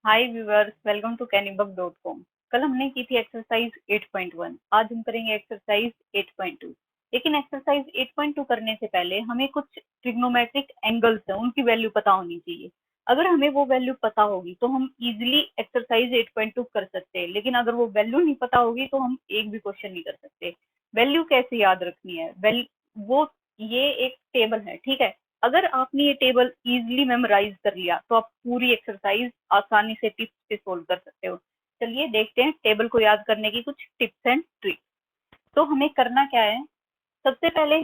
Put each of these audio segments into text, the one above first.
Hi viewers, welcome to cannybuck.com। कल हमने की थी एक्सरसाइज 8.1। आज हम करेंगे एक्सरसाइज 8.2। लेकिन एक्सरसाइज 8.2 करने से पहले हमें कुछ ट्रिग्नोमेट्रिक एंगल्स है उनकी वैल्यू पता होनी चाहिए। अगर हमें वो वैल्यू पता होगी तो हम इजीली एक्सरसाइज 8.2 कर सकते हैं, लेकिन अगर वो वैल्यू नहीं पता होगी तो हम एक भी क्वेश्चन नहीं कर सकते। वैल्यू कैसे याद रखनी है? वो ये एक टेबल है, ठीक है। अगर आपने ये टेबल इजीली मेमोराइज कर लिया तो आप पूरी एक्सरसाइज आसानी से टिप्स से सोल्व कर सकते हो। चलिए देखते हैं टेबल को याद करने की कुछ टिप्स एंड ट्रिक्स। तो हमें करना क्या है? सबसे पहले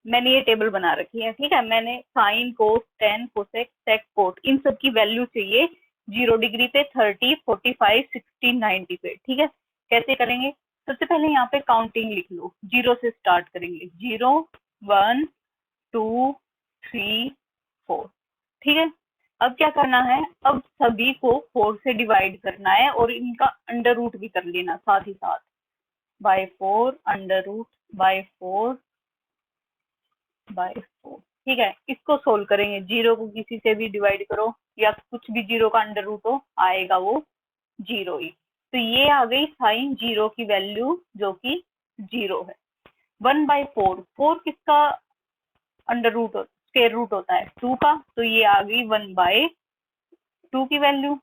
मैंने ये टेबल बना रखी है, ठीक है। मैंने साइन, कोस, टेन, कोसेक, सेक, कोट इन सब की वैल्यू चाहिए 0 डिग्री पे, 30, 45, 60, 90 पे, ठीक है। कैसे करेंगे? सबसे पहले यहाँ पे काउंटिंग लिख लो, जीरो से स्टार्ट करेंगे। 0, 1, 2, 3, 4, ठीक है। अब क्या करना है? अब सभी को 4 से डिवाइड करना है और इनका अंडर रूट भी कर लेना साथ ही साथ। By 4, under root by 4 by 4, ठीक है। इसको सोल्व करेंगे। जीरो को किसी से भी डिवाइड करो या कुछ भी जीरो का अंडर रूट हो, आएगा वो जीरो ही। तो ये आ गई साइन जीरो की वैल्यू, जो कि जीरो है। 1/4, 4 किसका अंडर रूट स्क्वायर रूट होता है? 2 का। तो ये आ गई 1/2 की वैल्यू।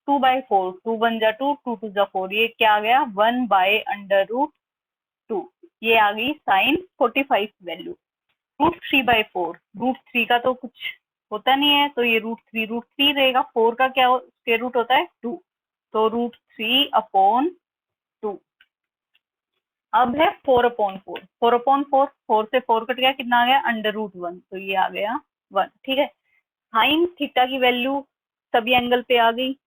2/4, 2 1 जा 2, 2 2 जा 4, ये क्या आ गया? 1/√2। ये आ गई साइन 45 वैल्यू। √3/4, √3 का तो कुछ होता नहीं है, तो ये √3 रहेगा। 4 का क्या स्क्वायर रूट होता है? 2, तो √3/2। अब है 4/4, 4/4, 4 से 4 कट गया, कितना आ गया? अंडर रूट 1, तो ये आ गया 1, ठीक है। साइन थीटा की वैल्यू सभी एंगल पे आ गई।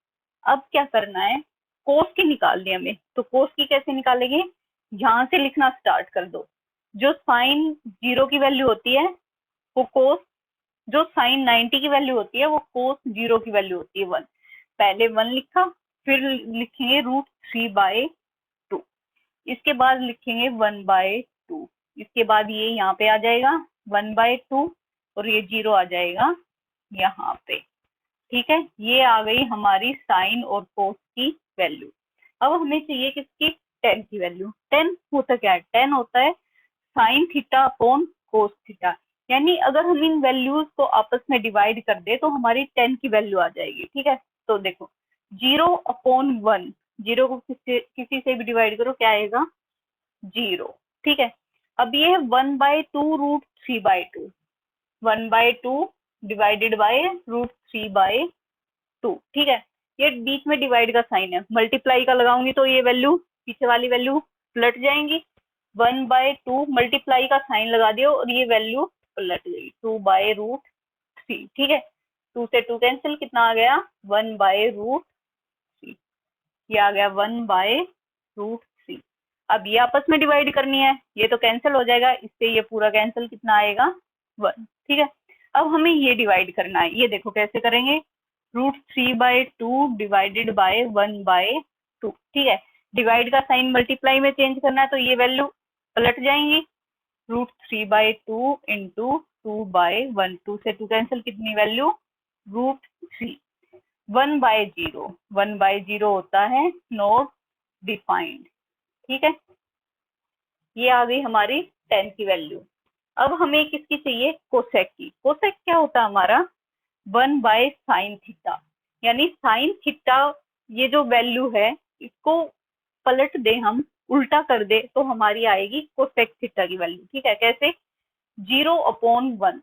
अब क्या करना है? कोस की निकालनी है हमें। तो कोस की कैसे निकालेंगे? यहाँ से लिखना स्टार्ट कर दो। जो साइन जीरो की वैल्यू होती है वो कोस, जो साइन 90 की वैल्यू होती है वो कोस जीरो की वैल्यू होती है 1। पहले 1 लिखा, फिर लिखेंगे √3/2, इसके बाद लिखेंगे 1/2, इसके बाद ये यहाँ पे आ जाएगा 1/2 और ये जीरो आ जाएगा यहाँ पे, ठीक है। ये आ गई हमारी साइन और कोस की वैल्यू। अब हमें चाहिए किसकी? टेन की वैल्यू। टेन होता क्या है? टेन होता है sine theta upon cos theta. यानी अगर हम इन वैल्यूज को आपस में डिवाइड कर दे तो हमारी टेन की वैल्यू आ जाएगी, ठीक है। तो देखो, 0/1, जीरो को किसी से भी डिवाइड करो, क्या आएगा? जीरो, ठीक है। अब ये है 1/2 √3/2, 1/2 डिवाइडेड बाय √3/2, ठीक है। ये बीच में डिवाइड का साइन है, मल्टीप्लाई का लगाऊंगी तो ये वैल्यू, पीछे वाली वैल्यू पलट जाएंगी। 1/2 मल्टीप्लाई का साइन लगा दियो और ये वैल्यू पलट गई, 2/√3, ठीक है। 2 से 2 कैंसिल, कितना आ गया? 1/√3। ये आ गया 1/√3। अब ये आपस में डिवाइड करनी है, ये तो कैंसिल हो जाएगा, इससे ये पूरा कैंसिल, कितना आएगा? 1, ठीक है। अब हमें ये डिवाइड करना है, ये देखो कैसे करेंगे। √3/2 डिवाइडेड बाय 1/2, ठीक है। डिवाइड का साइन मल्टीप्लाई में चेंज करना है तो ये वैल्यू पलट जाएंगी। √3/2 इंटू 2/1, 2 से 2 कैंसिल, कितनी वैल्यू? √3। 1/0, 1/0 होता है नॉट डिफाइंड, ठीक है। ये आ गई हमारी 10 की वैल्यू। अब हमें किसकी चाहिए? कोसेक की। कोसेक क्या होता है हमारा? 1/sin theta. यानी साइन थीटा, ये जो वैल्यू है इसको पलट दे हम, उल्टा कर दे तो हमारी आएगी कोसेक थीटा की वैल्यू, ठीक है। कैसे? 0/1,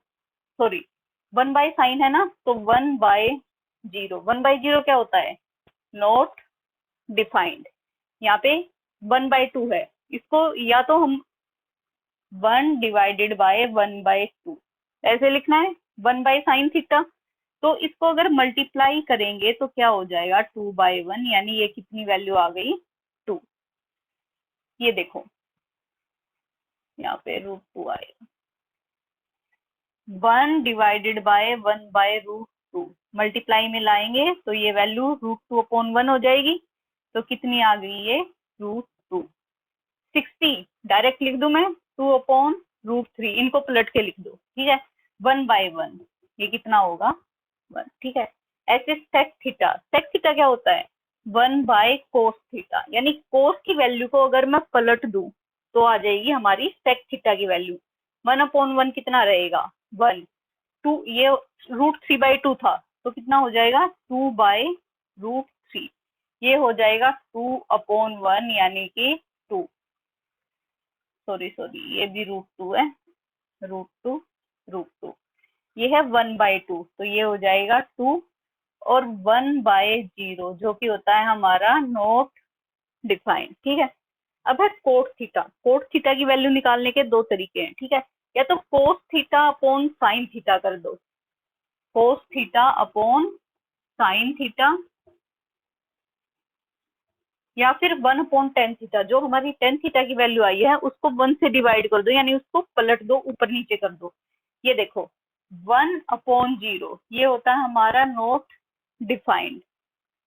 सॉरी 1/sin है ना, तो 1/0। 1/0 क्या होता है? Not defined. यहाँ पे 1/2 है, इसको या तो हम 1 डिवाइडेड बाय 1/2 ऐसे लिखना है, 1/sin थीटा। तो इसको अगर मल्टीप्लाई करेंगे तो क्या हो जाएगा? 2/1, यानी ये कितनी वैल्यू आ गई? 2। ये देखो यहाँ पे √2 आएगा। 1 डिवाइडेड बाय 1/√2 मल्टीप्लाई में लाएंगे तो ये वैल्यू √2/1 हो जाएगी। तो कितनी आ गई? ये √2। 60 डायरेक्ट लिख दूं मैं, 2/√3, इनको पलट के लिख दो, ठीक है। 1/1, ये कितना होगा? 1, ठीक है। ऐसे सेक थीटा क्या होता है 1/cos थीटा, यानी कोस की वैल्यू को अगर मैं पलट दूं तो आ जाएगी हमारी सेक थीटा की वैल्यू। 1/1 कितना रहेगा 1, 2 ये √3/2 था तो कितना हो जाएगा 2/√3, ये हो जाएगा 2/1 यानी कि 2, सॉरी ये भी √2 है, √2 √2, ये है 1/2 तो ये हो जाएगा 2, और 1/0 जो कि होता है हमारा नॉट डिफाइंड। ठीक है, अब है कोट थीटा की वैल्यू निकालने के दो तरीके हैं। ठीक है, या तो कोस थीटा अपॉन साइन थीटा कर दो, कोस थीटा अपॉन साइन थीटा, या फिर 1/tan थीटा, जो हमारी tan थीटा की वैल्यू आई है उसको 1 से डिवाइड कर दो, यानी उसको पलट दो, ऊपर नीचे कर दो। ये देखो 1/0 ये होता है हमारा नॉट डिफाइंड।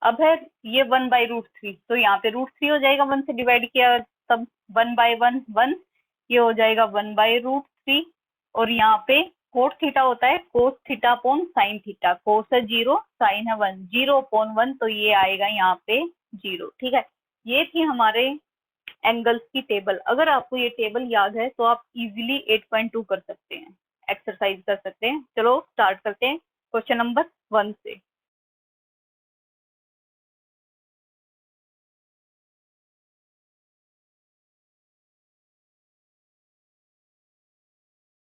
अब है ये 1/√3 तो यहाँ पे √3 हो जाएगा, 1 से डिवाइड किया तब 1/1 1, ये हो जाएगा 1/√3, और यहाँ पे कोट थीटा होता है cos theta upon sine theta, cos है 0 साइन है 1, 0/1 तो ये आएगा यहाँ पे 0। ठीक है, ये थी हमारे एंगल्स की टेबल। अगर आपको ये टेबल याद है तो आप इजीली 8.2 कर सकते हैं, एक्सरसाइज कर सकते हैं। चलो स्टार्ट करते हैं क्वेश्चन नंबर 1 से।